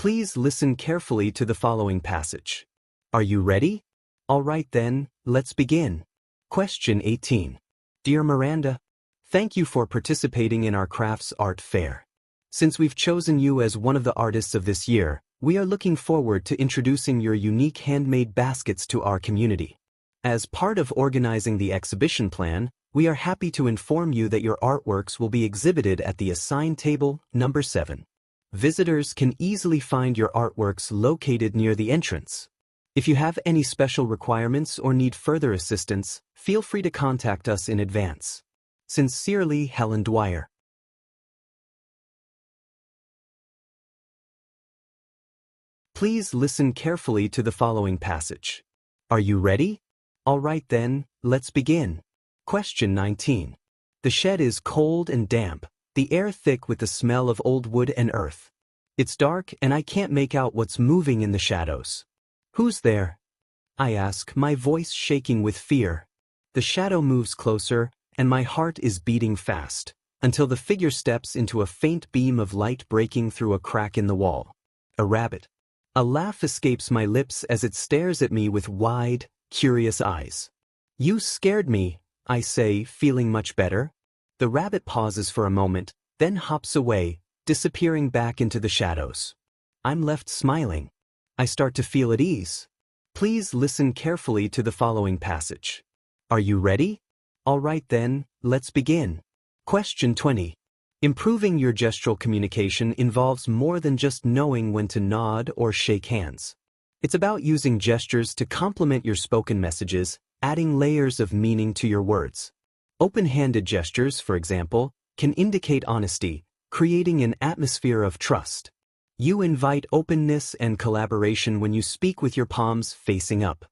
Please listen carefully to the following passage. Are you ready? All right then, let's begin. Question 18. Dear Miranda, thank you for participating in our crafts art fair. Since we've chosen you as one of the artists of this year, we are looking forward to introducing your unique handmade baskets to our community. As part of organizing the exhibition plan, we are happy to inform you that your artworks will be exhibited at the assigned table, number 7. Visitors can easily find your artworks located near the entrance. If you have any special requirements or need further assistance, feel free to contact us in advance. Sincerely, Helen Dwyer. Please listen carefully to the following passage. Are you ready? All right then, let's begin. Question 19. The shed is cold and damp, the air thick with the smell of old wood and earth. It's dark and I can't make out what's moving in the shadows. Who's there? I ask, my voice shaking with fear. The shadow moves closer, and my heart is beating fast, until the figure steps into a faint beam of light breaking through a crack in the wall. A rabbit. A laugh escapes my lips as it stares at me with wide, curious eyes. You scared me, I say, feeling much better. The rabbit pauses for a moment, then hops away, disappearing back into the shadows. I'm left smiling. I start to feel at ease. Please listen carefully to the following passage. Are you ready? All right then, let's begin. Question 20. Improving your gestural communication involves more than just knowing when to nod or shake hands. It's about using gestures to complement your spoken messages, adding layers of meaning to your words. Open-handed gestures, for example, can indicate honesty, creating an atmosphere of trust. You invite openness and collaboration when you speak with your palms facing up.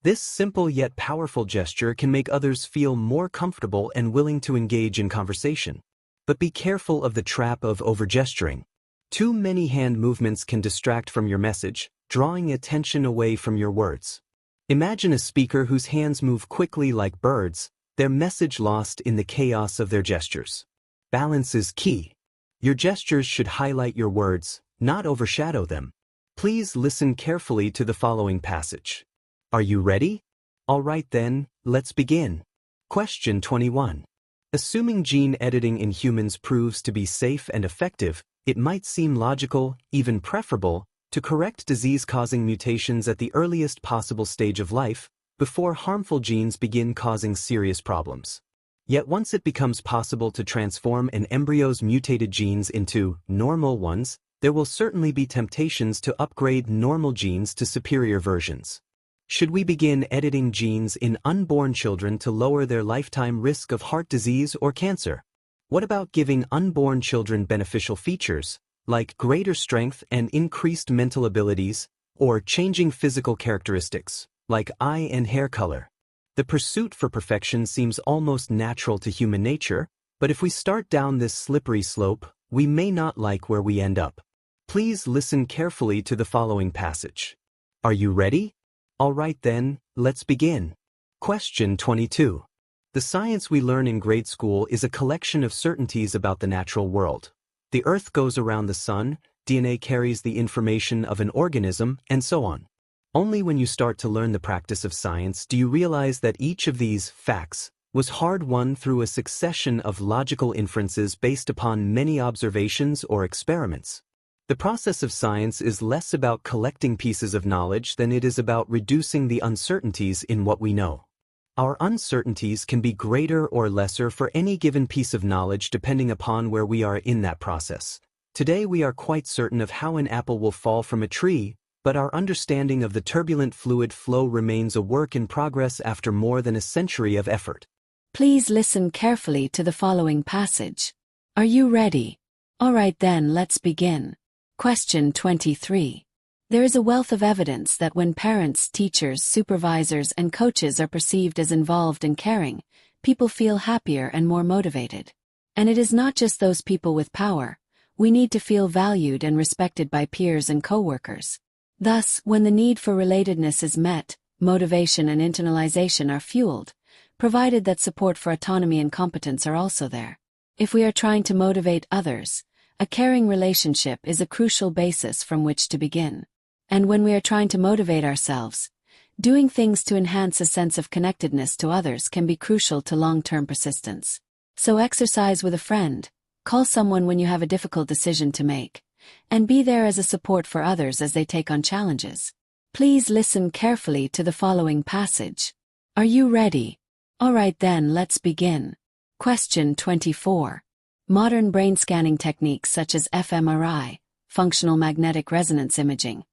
This simple yet powerful gesture can make others feel more comfortable and willing to engage in conversation. But be careful of the trap of overgesturing. Too many hand movements can distract from your message, drawing attention away from your words. Imagine a speaker whose hands move quickly like birds, their message lost in the chaos of their gestures. Balance is key. Your gestures should highlight your words, not overshadow them. Please listen carefully to the following passage. Are you ready? All right then, let's begin. Question 21. Assuming gene editing in humans proves to be safe and effective, it might seem logical, even preferable, to correct disease-causing mutations at the earliest possible stage of life, before harmful genes begin causing serious problems. Yet once it becomes possible to transform an embryo's mutated genes into normal ones, there will certainly be temptations to upgrade normal genes to superior versions. Should we begin editing genes in unborn children to lower their lifetime risk of heart disease or cancer? What about giving unborn children beneficial features, like greater strength and increased mental abilities, or changing physical characteristics, like eye and hair color? The pursuit for perfection seems almost natural to human nature, but if we start down this slippery slope, we may not like where we end up. Please listen carefully to the following passage. Are you ready? All right then, let's begin. Question 22. The science we learn in grade school is a collection of certainties about the natural world. The Earth goes around the sun, DNA carries the information of an organism, and so on. Only when you start to learn the practice of science do you realize that each of these facts was hard-won through a succession of logical inferences based upon many observations or experiments. The process of science is less about collecting pieces of knowledge than it is about reducing the uncertainties in what we know. Our uncertainties can be greater or lesser for any given piece of knowledge depending upon where we are in that process. Today we are quite certain of how an apple will fall from a tree, but our understanding of the turbulent fluid flow remains a work in progress after more than a century of effort. Please listen carefully to the following passage. Are you ready? All right then, let's begin. Question 23. There is a wealth of evidence that when parents, teachers, supervisors, and coaches are perceived as involved and caring, people feel happier and more motivated. And it is not just those people with power. We need to feel valued and respected by peers and coworkers. Thus, when the need for relatedness is met, motivation and internalization are fueled, provided that support for autonomy and competence are also there. If we are trying to motivate others, A caring relationship is a crucial basis from which to begin. And when we are trying to motivate ourselves, doing things to enhance a sense of connectedness to others can be crucial to long-term persistence. So exercise with a friend, call someone when you have a difficult decision to make, and be there as a support for others as they take on challenges. Please listen carefully to the following passage. Are you ready? All right then, let's begin. Question 24. Modern brain scanning techniques such as fMRI, functional magnetic resonance imaging,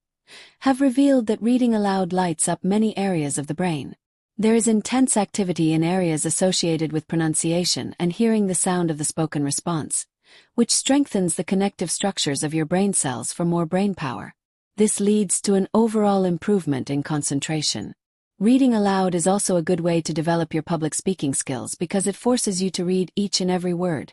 have revealed that reading aloud lights up many areas of the brain. There is intense activity in areas associated with pronunciation and hearing the sound of the spoken response, which strengthens the connective structures of your brain cells for more brain power. This leads to an overall improvement in concentration. Reading aloud is also a good way to develop your public speaking skills because it forces you to read each and every word,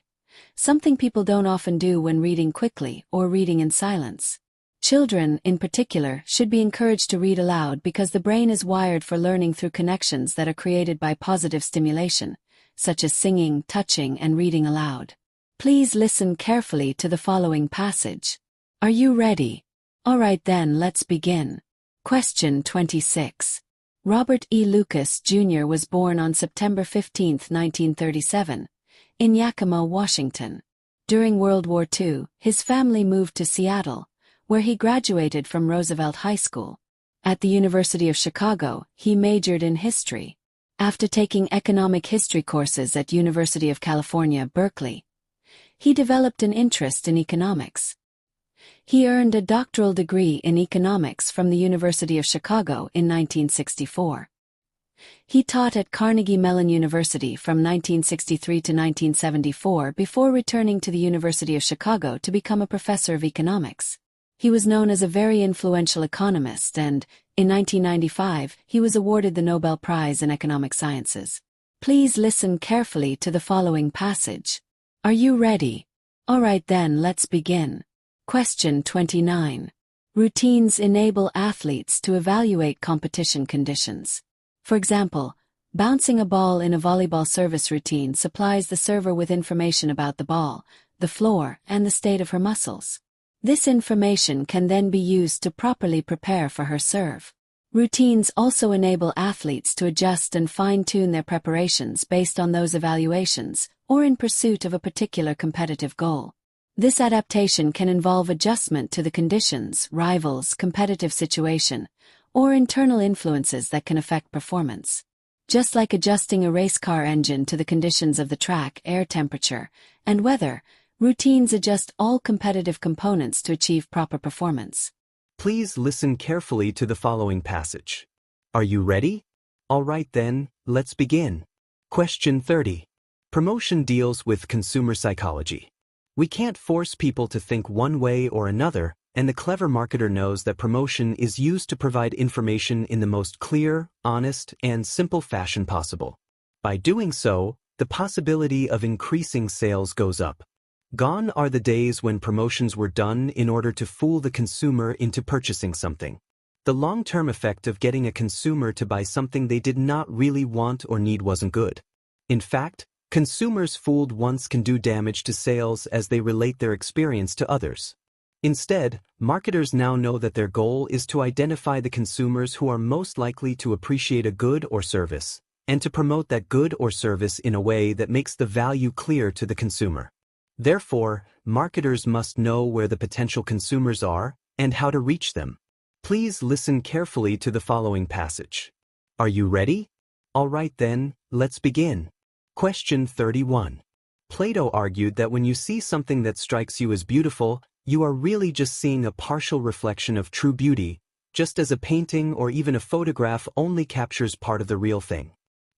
something people don't often do when reading quickly or reading in silence. Children, in particular, should be encouraged to read aloud because the brain is wired for learning through connections that are created by positive stimulation, such as singing, touching, and reading aloud. Please listen carefully to the following passage. Are you ready? All right then, let's begin. Question 26. Robert E. Lucas, Jr. was born on September 15, 1937, in Yakima, Washington. During World War II, his family moved to Seattle, where he graduated from Roosevelt High School. At the University of Chicago, he majored in history. After taking economic history courses at University of California, Berkeley, he developed an interest in economics. He earned a doctoral degree in economics from the University of Chicago in 1964. He taught at Carnegie Mellon University from 1963 to 1974 before returning to the University of Chicago to become a professor of economics. He was known as a very influential economist and, in 1995, he was awarded the Nobel Prize in Economic Sciences. Please listen carefully to the following passage. Are you ready? All right then, let's begin. Question 29. Routines enable athletes to evaluate competition conditions. For example, bouncing a ball in a volleyball service routine supplies the server with information about the ball, the floor, and the state of her muscles. This information can then be used to properly prepare for her serve. Routines also enable athletes to adjust and fine-tune their preparations based on those evaluations, or in pursuit of a particular competitive goal. This adaptation can involve adjustment to the conditions, rivals, competitive situation, or internal influences that can affect performance. Just like adjusting a race car engine to the conditions of the track, air temperature, and weather, routines adjust all competitive components to achieve proper performance. Please listen carefully to the following passage. Are you ready? All right then, let's begin. Question 30. Promotion deals with consumer psychology. We can't force people to think one way or another, and the clever marketer knows that promotion is used to provide information in the most clear, honest, and simple fashion possible. By doing so, the possibility of increasing sales goes up. Gone are the days when promotions were done in order to fool the consumer into purchasing something. The long-term effect of getting a consumer to buy something they did not really want or need wasn't good. In fact, consumers fooled once can do damage to sales as they relate their experience to others. Instead, marketers now know that their goal is to identify the consumers who are most likely to appreciate a good or service, and to promote that good or service in a way that makes the value clear to the consumer. Therefore, marketers must know where the potential consumers are and how to reach them. Please listen carefully to the following passage. Are you ready? All right then, let's begin. Question 31. Plato argued that when you see something that strikes you as beautiful, you are really just seeing a partial reflection of true beauty, just as a painting or even a photograph only captures part of the real thing.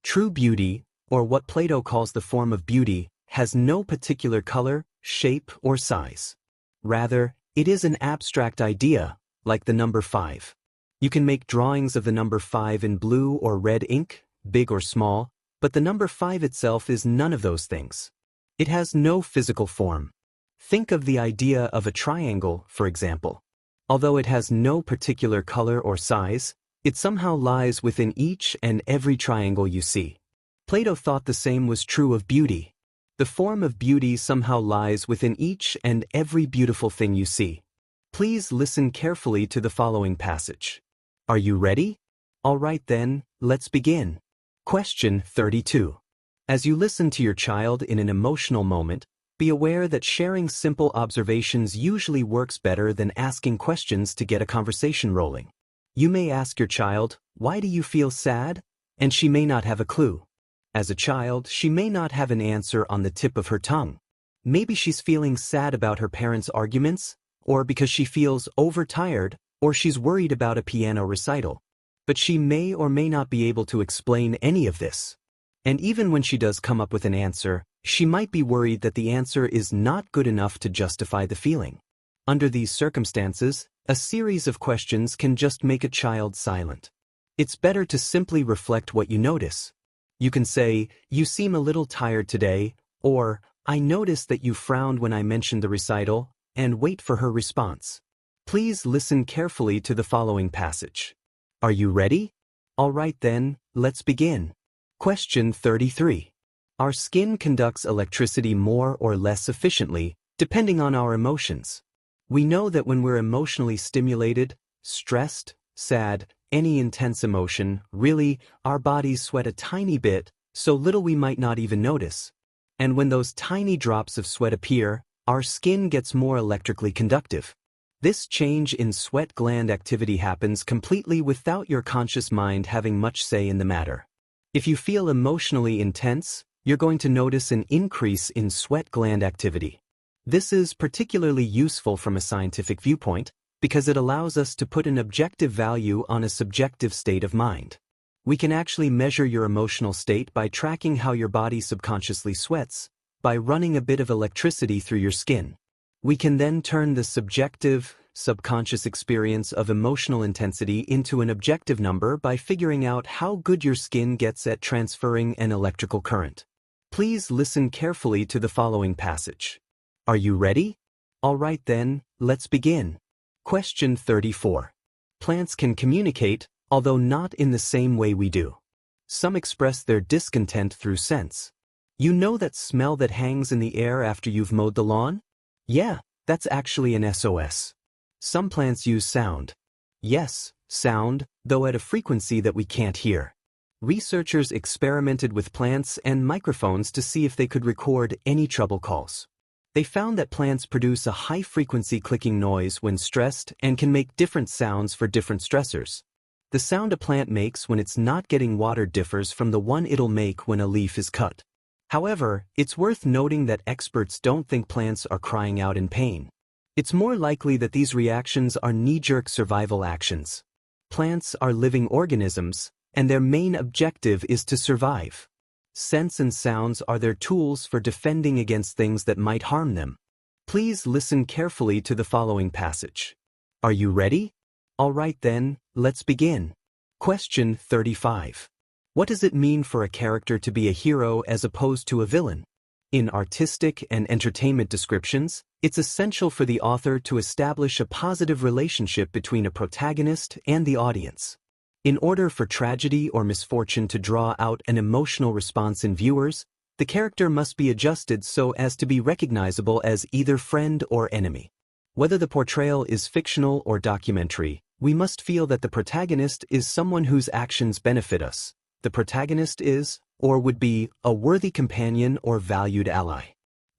True beauty, or what Plato calls the form of beauty, has no particular color, shape, or size. Rather, it is an abstract idea, like the number 5. You can make drawings of the number 5 in blue or red ink, big or small, but the number 5 itself is none of those things. It has no physical form. Think of the idea of a triangle, for example. Although it has no particular color or size, it somehow lies within each and every triangle you see. Plato thought the same was true of beauty. The form of beauty somehow lies within each and every beautiful thing you see. Please listen carefully to the following passage. Are you ready? All right then, let's begin. Question 32. As you listen to your child in an emotional moment, be aware that sharing simple observations usually works better than asking questions to get a conversation rolling. You may ask your child, "Why do you feel sad?" and she may not have a clue. As a child, she may not have an answer on the tip of her tongue. Maybe she's feeling sad about her parents' arguments, or because she feels overtired, or she's worried about a piano recital. But she may or may not be able to explain any of this. And even when she does come up with an answer, she might be worried that the answer is not good enough to justify the feeling. Under these circumstances, a series of questions can just make a child silent. It's better to simply reflect what you notice. You can say, "You seem a little tired today," or, "I noticed that you frowned when I mentioned the recital," and wait for her response. Please listen carefully to the following passage. Are you ready? All right then, let's begin. Question 33. Our skin conducts electricity more or less efficiently, depending on our emotions. We know that when we're emotionally stimulated, stressed, sad, any intense emotion, really, our bodies sweat a tiny bit, so little we might not even notice. And when those tiny drops of sweat appear, our skin gets more electrically conductive. This change in sweat gland activity happens completely without your conscious mind having much say in the matter. If you feel emotionally intense, you're going to notice an increase in sweat gland activity. This is particularly useful from a scientific viewpoint because it allows us to put an objective value on a subjective state of mind. We can actually measure your emotional state by tracking how your body subconsciously sweats, by running a bit of electricity through your skin. We can then turn the subjective, subconscious experience of emotional intensity into an objective number by figuring out how good your skin gets at transferring an electrical current. Please listen carefully to the following passage. Are you ready? All right then, let's begin. Question 34. Plants can communicate, although not in the same way we do. Some express their discontent through scents. You know that smell that hangs in the air after you've mowed the lawn? Yeah, that's actually an SOS. Some plants use sound. Yes, sound, though at a frequency that we can't hear. Researchers experimented with plants and microphones to see if they could record any trouble calls. They found that plants produce a high-frequency clicking noise when stressed and can make different sounds for different stressors. The sound a plant makes when it's not getting water differs from the one it'll make when a leaf is cut. However, it's worth noting that experts don't think plants are crying out in pain. It's more likely that these reactions are knee-jerk survival actions. Plants are living organisms, and their main objective is to survive. Scents and sounds are their tools for defending against things that might harm them. Please listen carefully to the following passage. Are you ready? All right then, let's begin. Question 35. What does it mean for a character to be a hero as opposed to a villain? In artistic and entertainment descriptions, it's essential for the author to establish a positive relationship between a protagonist and the audience. In order for tragedy or misfortune to draw out an emotional response in viewers, the character must be adjusted so as to be recognizable as either friend or enemy. Whether the portrayal is fictional or documentary, we must feel that the protagonist is someone whose actions benefit us. The protagonist is, or would be, a worthy companion or valued ally.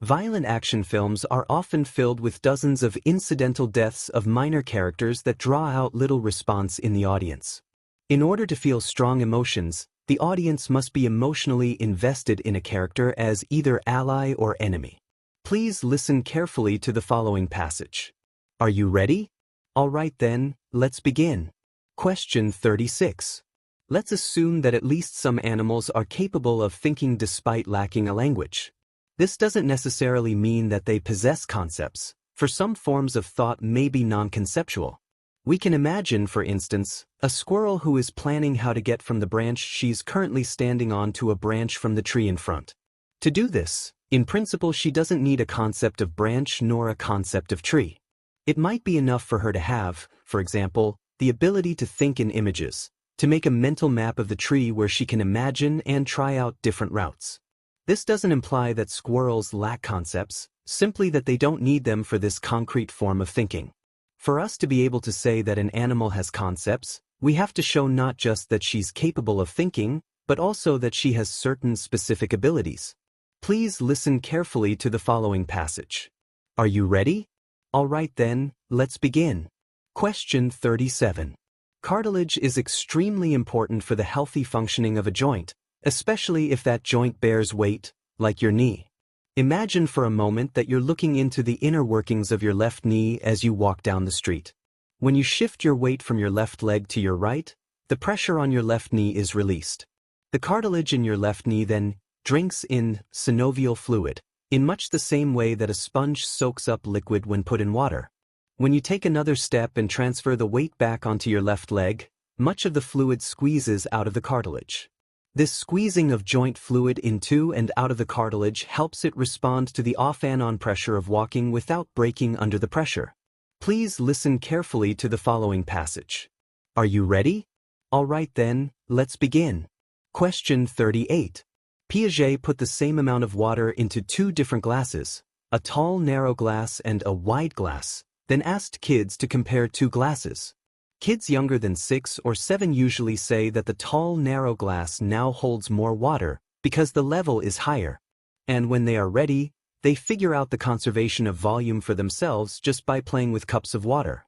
Violent action films are often filled with dozens of incidental deaths of minor characters that draw out little response in the audience. In order to feel strong emotions, the audience must be emotionally invested in a character as either ally or enemy. Please listen carefully to the following passage. Are you ready? All right then, let's begin. Question 36. Let's assume that at least some animals are capable of thinking despite lacking a language. This doesn't necessarily mean that they possess concepts, for some forms of thought may be non-conceptual. We can imagine, for instance, a squirrel who is planning how to get from the branch she's currently standing on to a branch from the tree in front. To do this, in principle she doesn't need a concept of branch nor a concept of tree. It might be enough for her to have, for example, the ability to think in images, to make a mental map of the tree where she can imagine and try out different routes. This doesn't imply that squirrels lack concepts, simply that they don't need them for this concrete form of thinking. For us to be able to say that an animal has concepts, we have to show not just that she's capable of thinking, but also that she has certain specific abilities. Please listen carefully to the following passage. Are you ready? All right then, let's begin. Question 37. Cartilage is extremely important for the healthy functioning of a joint, especially if that joint bears weight, like your knee. Imagine for a moment that you're looking into the inner workings of your left knee as you walk down the street. When you shift your weight from your left leg to your right, the pressure on your left knee is released. The cartilage in your left knee then drinks in synovial fluid, in much the same way that a sponge soaks up liquid when put in water. When you take another step and transfer the weight back onto your left leg, much of the fluid squeezes out of the cartilage. This squeezing of joint fluid into and out of the cartilage helps it respond to the off and on pressure of walking without breaking under the pressure. Please listen carefully to the following passage. Are you ready? All right then, let's begin. Question 38. Piaget put the same amount of water into two different glasses, a tall narrow glass and a wide glass, then asked kids to compare two glasses. Kids younger than 6 or 7 usually say that the tall narrow glass now holds more water because the level is higher. And when they are ready, they figure out the conservation of volume for themselves just by playing with cups of water.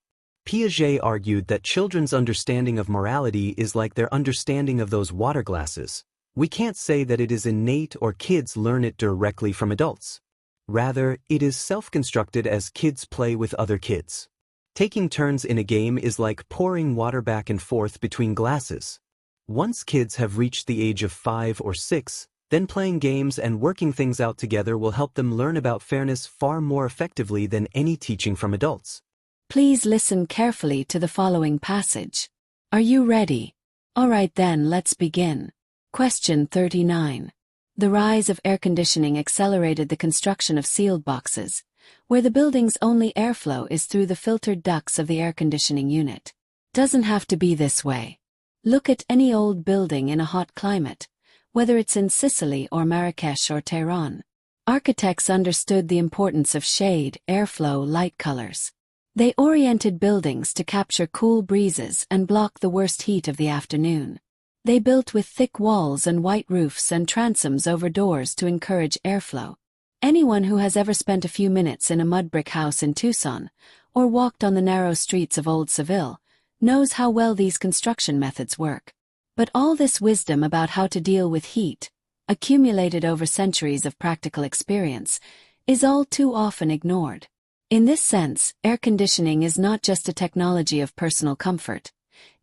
Piaget argued that children's understanding of morality is like their understanding of those water glasses. We can't say that it is innate or kids learn it directly from adults. Rather, it is self-constructed as kids play with other kids. Taking turns in a game is like pouring water back and forth between glasses. Once kids have reached the age of 5 or 6, then playing games and working things out together will help them learn about fairness far more effectively than any teaching from adults. Please listen carefully to the following passage. Are you ready? All right then, let's begin. Question 39. The rise of air conditioning accelerated the construction of sealed boxes, where the building's only airflow is through the filtered ducts of the air conditioning unit. Doesn't have to be this way. Look at any old building in a hot climate, whether it's in Sicily or Marrakesh or Tehran. Architects understood the importance of shade, airflow, light colors. They oriented buildings to capture cool breezes and block the worst heat of the afternoon. They built with thick walls and white roofs and transoms over doors to encourage airflow. Anyone who has ever spent a few minutes in a mud brick house in Tucson, or walked on the narrow streets of Old Seville, knows how well these construction methods work. But all this wisdom about how to deal with heat, accumulated over centuries of practical experience, is all too often ignored. In this sense, air conditioning is not just a technology of personal comfort.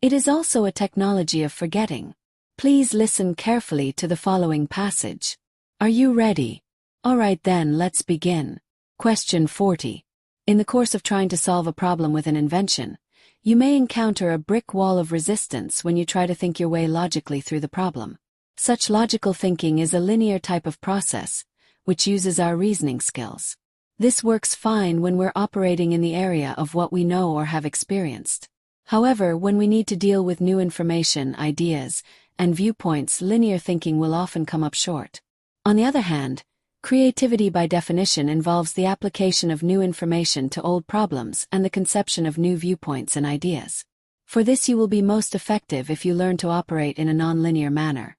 It is also a technology of forgetting. Please listen carefully to the following passage. Are you ready? All right then, let's begin. Question 40. In the course of trying to solve a problem with an invention, you may encounter a brick wall of resistance when you try to think your way logically through the problem. Such logical thinking is a linear type of process, which uses our reasoning skills. This works fine when we're operating in the area of what we know or have experienced. However, when we need to deal with new information, ideas, and viewpoints, linear thinking will often come up short. On the other hand, creativity by definition involves the application of new information to old problems and the conception of new viewpoints and ideas. For this you will be most effective if you learn to operate in a non-linear manner.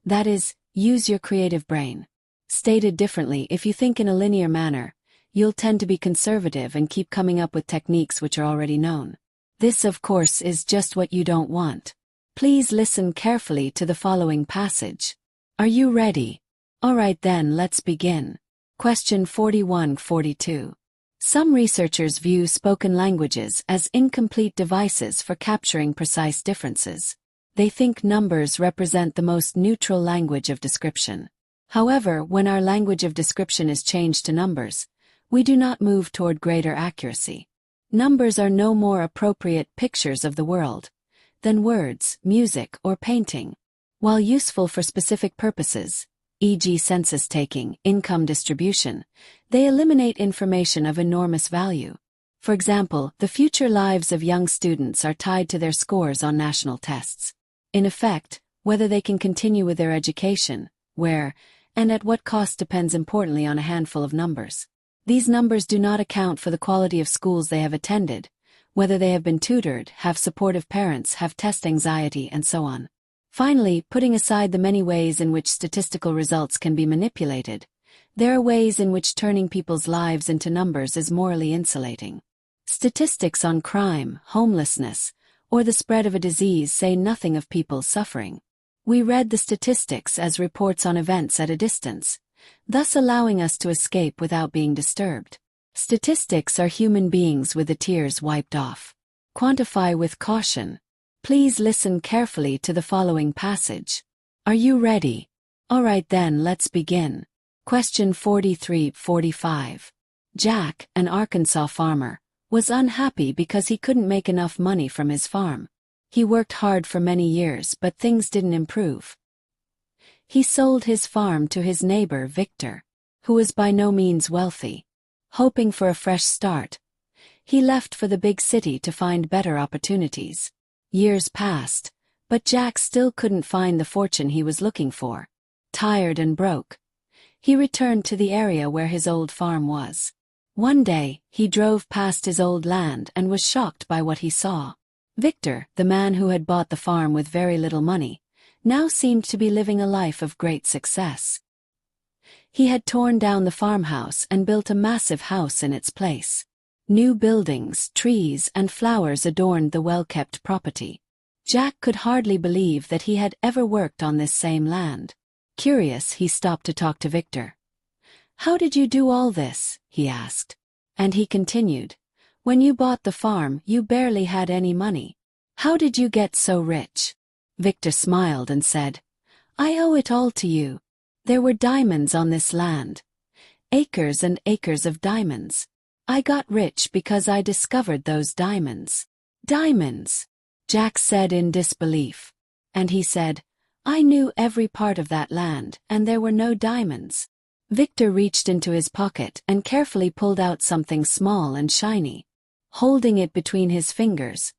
That is, use your creative brain. Stated differently, if you think in a linear manner, you'll tend to be conservative and keep coming up with techniques which are already known. This, of course, is just what you don't want. Please listen carefully to the following passage. Are you ready? All right then, let's begin. Question 41-42. Some researchers view spoken languages as incomplete devices for capturing precise differences. They think numbers represent the most neutral language of description. However, when our language of description is changed to numbers, we do not move toward greater accuracy. Numbers are no more appropriate pictures of the world than words, music, or painting. While useful for specific purposes, e.g. census taking, income distribution, they eliminate information of enormous value. For example, the future lives of young students are tied to their scores on national tests. In effect, whether they can continue with their education, where and at what cost depends importantly on a handful of numbers. These numbers do not account for the quality of schools they have attended, whether they have been tutored, have supportive parents, have test anxiety, and so on. Finally, putting aside the many ways in which statistical results can be manipulated, there are ways in which turning people's lives into numbers is morally insulating. Statistics on crime, homelessness, or the spread of a disease say nothing of people's suffering. We read the statistics as reports on events at a distance, thus allowing us to escape without being disturbed. Statistics are human beings with the tears wiped off. Quantify with caution. Please listen carefully to the following passage. Are you ready? All right then, let's begin. Question 43-45. Jack, an Arkansas farmer, was unhappy because he couldn't make enough money from his farm. He worked hard for many years, but things didn't improve. He sold his farm to his neighbor Victor, who was by no means wealthy. Hoping for a fresh start, he left for the big city to find better opportunities. Years passed, but Jack still couldn't find the fortune he was looking for. Tired and broke, he returned to the area where his old farm was. One day, he drove past his old land and was shocked by what he saw. Victor, the man who had bought the farm with very little money, now seemed to be living a life of great success. He had torn down the farmhouse and built a massive house in its place. New buildings, trees, and flowers adorned the well-kept property. Jack could hardly believe that he had ever worked on this same land. Curious, he stopped to talk to Victor. "How did you do all this?" he asked. And he continued, "When you bought the farm, you barely had any money. How did you get so rich?" Victor smiled and said, "I owe it all to you. There were diamonds on this land. Acres and acres of diamonds. I got rich because I discovered those diamonds." "Diamonds?" Jack said in disbelief. And he said, "I knew every part of that land, and there were no diamonds." Victor reached into his pocket and carefully pulled out something small and shiny. Holding it between his fingers,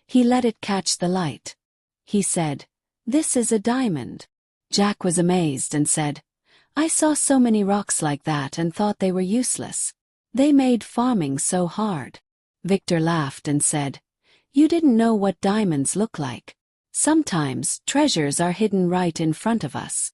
he let it catch the light. He said, "This is a diamond." Jack was amazed and said, "I saw so many rocks like that and thought they were useless. They made farming so hard." Victor laughed and said, "You didn't know what diamonds look like. Sometimes treasures are hidden right in front of us."